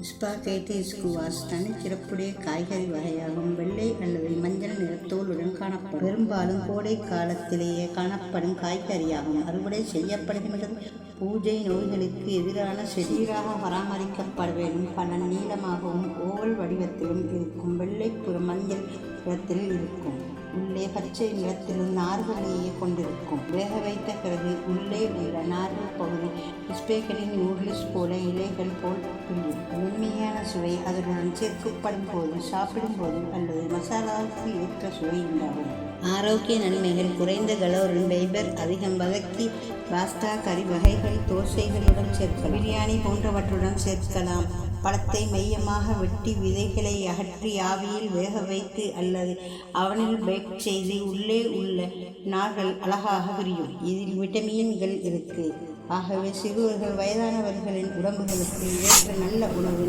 Spaghetti squash தனிச்சிறப்புடைய காய்கறி வகையாகும். வெள்ளை அல்லது மஞ்சள் நிறத்தோலுடன் காணப்படும். பெரும்பாலும் கோடை காலத்திலேயே காணப்படும் காய்கறியாகும். அறுவடை செய்யப்படுகின்றது. பூஜை நோய்களுக்கு எதிரான சீராக பராமரிக்கப்பட வேண்டும். பலன் நீளமாகவும் ஓவல் வடிவத்திலும் இருக்கும். வெள்ளைப்புற மஞ்சள் நிறத்தில் இருக்கும். உள்ளே பச்சை நிறத்திலும் நார்களையே கொண்டிருக்கும். வேக வைத்த பிறகு உள்ளே உள்ள நார்கள் பகுதி ஸ்பாகெட்டி நூடுல்ஸ் போல இலைகள் போல் இருக்கும். மென்மையான சுவை அதனுடன் சேர்க்கப்படும் போது, சாப்பிடும் போது அல்லது மசாலாவுக்கு ஏற்ற சுவை உண்டாகும். ஆரோக்கிய நன்மைகள்: குறைந்த கலோரின், ஃபைபர் அதிகம். வதக்கி பாஸ்தா, கறி வகைகள், தோசைகளுடன் சேர்க்கலாம். பிரியாணி போன்றவற்றுடன் சேர்க்கலாம். பழத்தை மையமாக வெட்டி விதைகளை அகற்றி ஆவியில் வேக வைத்து அல்லது அவனில் பேக் செய்து உள்ளே உள்ள நார்கள் அழகாக விரியும். இதில் விட்டமின்கள் இருக்கு. ஆகவே சிறுவர்கள், வயதானவர்களின் உடம்புகளுக்கு ஏற்ற நல்ல உணவு.